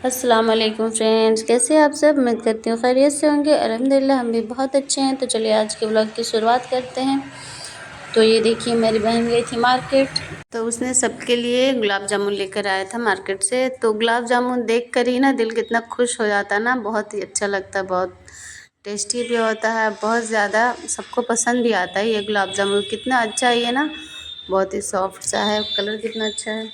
अस्सलाम वालेकुम फ्रेंड्स, कैसे हैं आप सब। उम्मीद करती हूँ खैरियत से होंगे। अल्हम्दुलिल्लाह हम भी बहुत अच्छे हैं। तो चलिए आज के व्लॉग की शुरुआत करते हैं। तो ये देखिए मेरी बहन गई थी मार्केट, तो उसने सबके लिए गुलाब जामुन लेकर आया था मार्केट से। तो गुलाब जामुन देख कर ही ना दिल कितना खुश हो जाता है ना, बहुत ही अच्छा लगता है, बहुत टेस्टी भी होता है, बहुत ज़्यादा सबको पसंद भी आता है। ये गुलाब जामुन कितना अच्छा है, ये ना बहुत ही सॉफ्ट सा है, कलर कितना अच्छा है।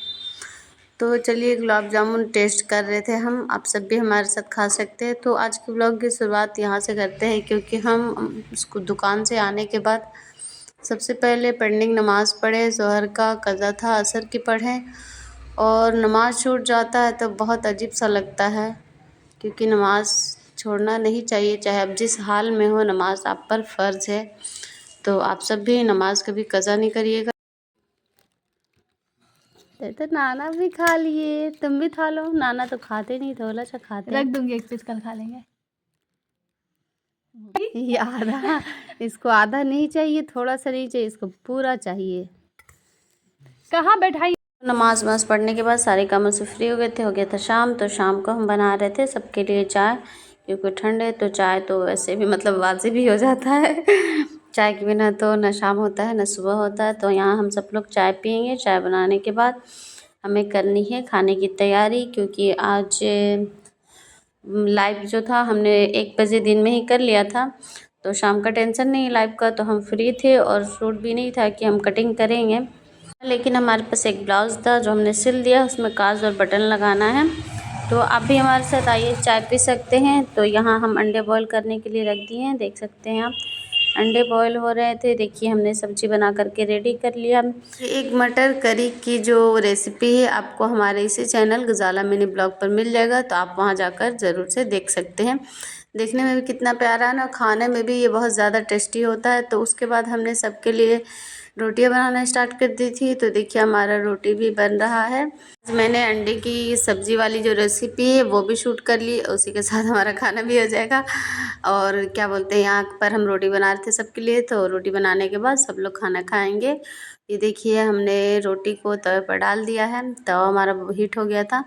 तो चलिए गुलाब जामुन टेस्ट कर रहे थे हम, आप सब भी हमारे साथ खा सकते हैं। तो आज के व्लॉग की शुरुआत यहाँ से करते हैं, क्योंकि हम उसको दुकान से आने के बाद सबसे पहले पेंडिंग नमाज़ पढ़े, ज़ोहर का कज़ा था, असर की पढ़ें। और नमाज़ छूट जाता है तो बहुत अजीब सा लगता है, क्योंकि नमाज़ छोड़ना नहीं चाहिए, चाहे आप जिस हाल में हो, नमाज़ आप पर फ़र्ज़ है। तो आप सब भी नमाज़ कभी कज़ा नहीं करिएगा। तो नाना भी खा लिए, तुम भी खा लो। नाना तो खाते नहीं, थोड़ा सा खाते रख दूंगी, एक पीस कल खा लेंगे। ये आधा, इसको आधा नहीं चाहिए, थोड़ा सा नहीं चाहिए, इसको पूरा चाहिए। कहाँ बैठाई। नमाज वमाज पढ़ने के बाद सारे कामों से फ्री हो गए थे, हो गया था शाम। तो शाम को हम बना रहे थे सबके लिए चाय, क्योंकि ठंड है। तो चाय तो वैसे भी मतलब वाजिब ही हो जाता है चाय के बिना तो न शाम होता है न सुबह होता है। तो यहाँ हम सब लोग चाय पियेंगे। चाय बनाने के बाद हमें करनी है खाने की तैयारी, क्योंकि आज लाइव जो था हमने 1 बजे दिन में ही कर लिया था। तो शाम का टेंशन नहीं लाइव का, तो हम फ्री थे और शूट भी नहीं था कि हम कटिंग करेंगे। लेकिन हमारे पास एक ब्लाउज़ था जो हमने सिल दिया, उसमें काज और बटन लगाना है। तो आप भी हमारे साथ आइए, चाय पी सकते हैं। तो यहाँ हम अंडे बॉईल करने के लिए रख दिए हैं, देख सकते हैं आप अंडे बॉईल हो रहे थे। देखिए हमने सब्जी बना करके रेडी कर लिया। एक मटर करी की जो रेसिपी है आपको हमारे इसी चैनल गजाला मिनी ब्लॉग पर मिल जाएगा, तो आप वहाँ जाकर ज़रूर से देख सकते हैं। देखने में भी कितना प्यारा है ना, खाने में भी ये बहुत ज़्यादा टेस्टी होता है। तो उसके बाद हमने सबके लिए रोटियां बनाना स्टार्ट कर दी थी। तो देखिए हमारा रोटी भी बन रहा है। मैंने अंडे की सब्ज़ी वाली जो रेसिपी है वो भी शूट कर ली, उसी के साथ हमारा खाना भी हो जाएगा। और क्या बोलते हैं, यहाँ पर हम रोटी बना रहे थे सबके लिए। तो रोटी बनाने के बाद सब लोग खाना खाएंगे। ये देखिए हमने रोटी को तवे पर डाल दिया है, तवा हमारा हीट हो गया था।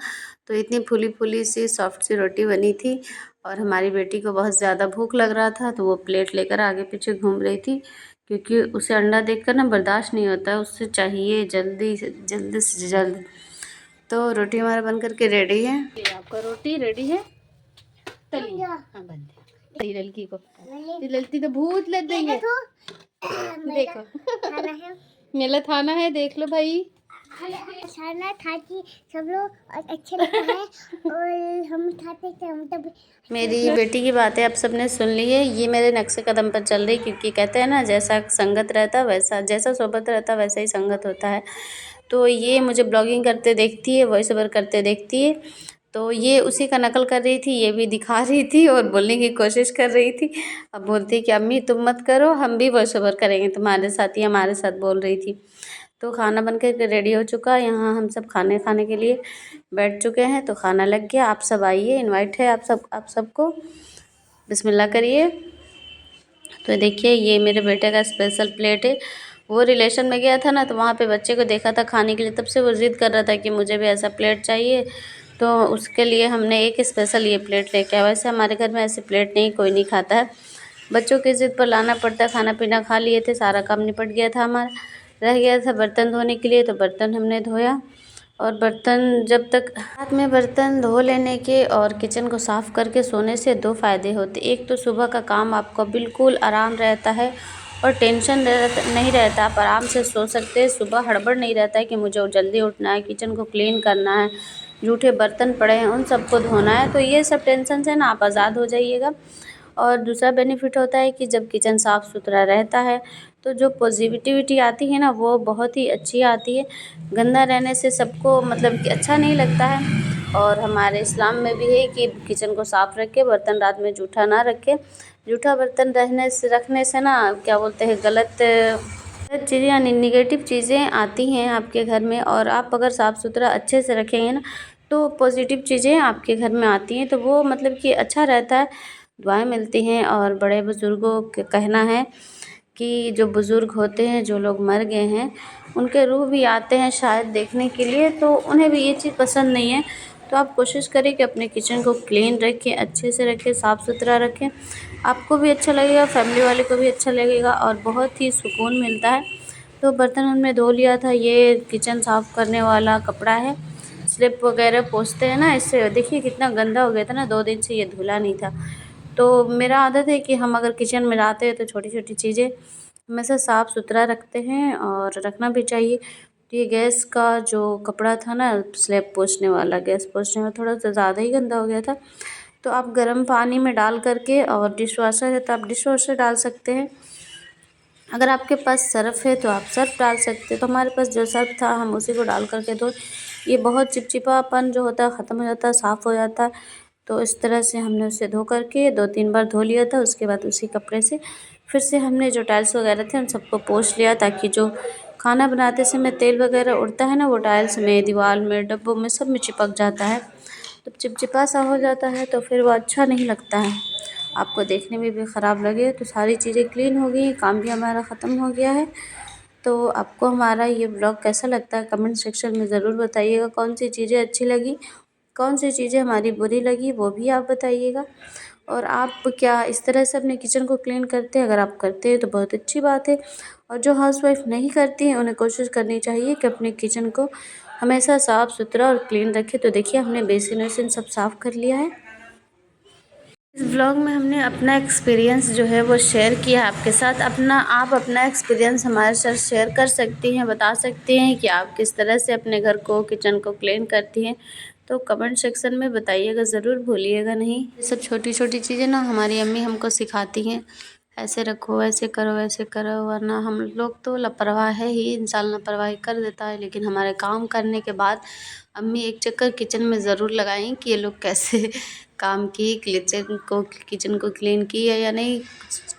तो इतनी फूली फूली सी सॉफ्ट सी रोटी बनी थी। और हमारी बेटी को बहुत ज़्यादा भूख लग रहा था, तो वो प्लेट लेकर आगे पीछे घूम रही थी, क्योंकि उसे अंडा देखकर ना बर्दाश्त नहीं होता है, उससे चाहिए जल्दी से जल्द। तो रोटी हमारा बन करके रेडी है। आपका रोटी रेडी है। चलिए हाँ बन गया। लड़की को लड़की तो भूत लग गई है। देखो मेला थाना है, देख लो भाई। खाना था कि सब लोग अच्छे लगता है और हम खाते थे हम तब। मेरी बेटी की बातें आप सबने सुन ली है, ये मेरे नक्शे कदम पर चल रही, क्योंकि कहते हैं ना जैसा संगत रहता वैसा, जैसा सोबत रहता वैसा ही संगत होता है। तो ये मुझे ब्लॉगिंग करते देखती है, वॉइस ओवर करते देखती है। तो ये उसी का नकल कर रही थी, ये भी दिखा रही थी और बोलने की कोशिश कर रही थी। अब बोलती है कि अम्मी तुम मत करो, हम भी वॉइस ओवर करेंगे तुम्हारे साथ, ही हमारे साथ बोल रही थी। तो खाना बन कर रेडी हो चुका है, यहाँ हम सब खाने के लिए बैठ चुके हैं। तो खाना लग गया, आप सब आइए, इनवाइट है आप सबको। बिस्मिल्लाह करिए। तो देखिए ये मेरे बेटे का स्पेशल प्लेट है। वो रिलेशन में गया था ना, तो वहाँ पे बच्चे को देखा था खाने के लिए, तब से वो ज़िद कर रहा था कि मुझे भी ऐसा प्लेट चाहिए। तो उसके लिए हमने एक स्पेशल ये प्लेट लेके आया। वैसे हमारे घर में ऐसे प्लेट नहीं, कोई नहीं खाता है, बच्चों की ज़िद पर लाना पड़ता है। खाना पीना खा लिए थे, सारा काम निपट गया था हमारा। रह गया था बर्तन धोने के लिए, तो बर्तन हमने धोया। और बर्तन जब तक रात में बर्तन धो लेने के और किचन को साफ़ करके सोने से 2 फ़ायदे होते। एक तो सुबह का काम आपको बिल्कुल आराम रहता है और टेंशन नहीं रहता, आप आराम से सो सकते हैं। सुबह हड़बड़ नहीं रहता है कि मुझे जल्दी उठना है, किचन को क्लीन करना है, जूठे बर्तन पड़े हैं उन सबको धोना है। तो ये सब टेंशन से ना आप आज़ाद हो जाइएगा। और दूसरा बेनिफिट होता है कि जब किचन साफ़ सुथरा रहता है तो जो पॉजिटिविटी आती है ना, वो बहुत ही अच्छी आती है। गंदा रहने से सबको मतलब कि अच्छा नहीं लगता है। और हमारे इस्लाम में भी है कि किचन को साफ़ रखें, बर्तन रात में जूठा ना रखें। जूठा बर्तन रखने से ना क्या बोलते हैं, गलत चीज़ें यानी निगेटिव चीज़ें आती हैं आपके घर में। और आप अगर साफ़ सुथरा अच्छे से रखेंगे ना, तो पॉजिटिव चीज़ें आपके घर में आती हैं, तो वो मतलब कि अच्छा रहता है, दुआएं मिलती हैं। और बड़े बुज़ुर्गों का कहना है कि जो बुज़ुर्ग होते हैं, जो लोग मर गए हैं, उनके रूह भी आते हैं शायद देखने के लिए, तो उन्हें भी ये चीज़ पसंद नहीं है। तो आप कोशिश करें कि अपने किचन को क्लीन रखें, अच्छे से रखें, साफ़ सुथरा रखें। आपको भी अच्छा लगेगा, फैमिली वाले को भी अच्छा लगेगा और बहुत ही सुकून मिलता है। तो बर्तन हमने धो लिया था। ये किचन साफ़ करने वाला कपड़ा है, स्लिप वगैरह पोंछते हैं ना, इससे देखिए कितना गंदा हो गया था ना, 2 दिन से ये धुला नहीं था। तो मेरा आदत है कि हम अगर किचन में जाते हैं तो छोटी-छोटी चीज़ें हमेशा साफ़ सुथरा रखते हैं और रखना भी चाहिए। तो ये गैस का जो कपड़ा था ना, स्लैब पोंछने वाला, गैस पोंछने में थोड़ा सा ज़्यादा ही गंदा हो गया था। तो आप गर्म पानी में डाल करके, और डिश वॉशर है तो आप डिश वॉशर डाल सकते हैं। अगर आपके पास सर्फ़ है तो आप सर्फ़ डाल सकते हैं। तो हमारे पास जो सर्फ़ था हम उसी को डाल करके धोए। ये बहुत चिपचिपापन जो होता है ख़त्म हो जाता है, साफ़ हो जाता है। तो इस तरह से हमने उसे धो करके 2-3 बार धो लिया था। उसके बाद उसी कपड़े से फिर से हमने जो टाइल्स वगैरह थे उन सबको पोंछ लिया, ताकि जो खाना बनाते समय तेल वगैरह उड़ता है ना, वो टाइल्स में, दीवार में, डब्बों में, सब में चिपक जाता है। तो चिपचिपा सा हो जाता है तो फिर वो अच्छा नहीं लगता है, आपको देखने में भी ख़राब लगे। तो सारी चीज़ें क्लीन हो गई, काम भी हमारा ख़त्म हो गया है। तो आपको हमारा ये ब्लॉग कैसा लगता है कमेंट सेक्शन में ज़रूर बताइएगा। कौन सी चीज़ें अच्छी लगी, कौन सी चीज़ें हमारी बुरी लगी, वो भी आप बताइएगा। और आप क्या इस तरह से अपने किचन को क्लीन करते हैं? अगर आप करते हैं तो बहुत अच्छी बात है। और जो हाउसवाइफ़ नहीं करती हैं उन्हें कोशिश करनी चाहिए कि अपने किचन को हमेशा साफ़ सुथरा और क्लीन रखें। तो देखिए हमने बेसिन वेसिन सब साफ़ कर लिया है। इस व्लॉग में हमने अपना एक्सपीरियंस जो है वो शेयर किया आपके साथ। आप अपना एक्सपीरियंस हमारे साथ शेयर कर सकती हैं, बता सकती हैं कि आप किस तरह से अपने घर को, किचन को क्लीन करती हैं। तो कमेंट सेक्शन में बताइएगा, ज़रूर भूलिएगा नहीं। ये सब छोटी-छोटी चीज़ें ना हमारी अम्मी हमको सिखाती हैं, ऐसे रखो, ऐसे करो, वैसे करो, वरना हम लोग तो लापरवाह है ही, इंसान लापरवाही कर देता है। लेकिन हमारे काम करने के बाद अम्मी एक चक्कर किचन में ज़रूर लगाएँ कि ये लोग कैसे काम की, किचन को क्लीन की है या नहीं,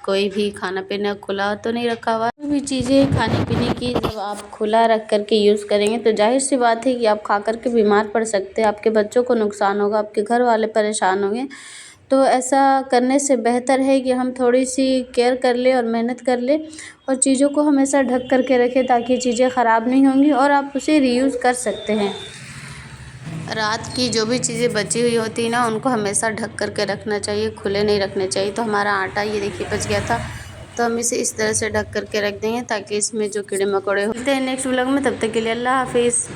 कोई भी खाना पीना खुला तो नहीं रखा हुआ। कोई भी चीज़ें खाने पीने की जब आप खुला रख कर के यूज़ करेंगे तो ज़ाहिर सी बात है कि आप खा कर के बीमार पड़ सकते हैं, आपके बच्चों को नुकसान होगा, आपके घर वाले परेशान होंगे। तो ऐसा करने से बेहतर है कि हम थोड़ी सी केयर कर लें और मेहनत कर लें और चीज़ों को हमेशा ढक कर के रखें, ताकि चीज़ें ख़राब नहीं होंगी और आप उसे रीयूज़ कर सकते हैं। रात की जो भी चीज़ें बची हुई होती है ना, उनको हमेशा ढक कर के रखना चाहिए, खुले नहीं रखने चाहिए। तो हमारा आटा ये देखिए बच गया था, तो हम इसे इस तरह से ढक कर के रख देंगे ताकि इसमें जो कीड़े मकोड़े हो। मिलते हैं नेक्स्ट व्लॉग में, तब तक के लिए अल्लाह हाफ़िज़।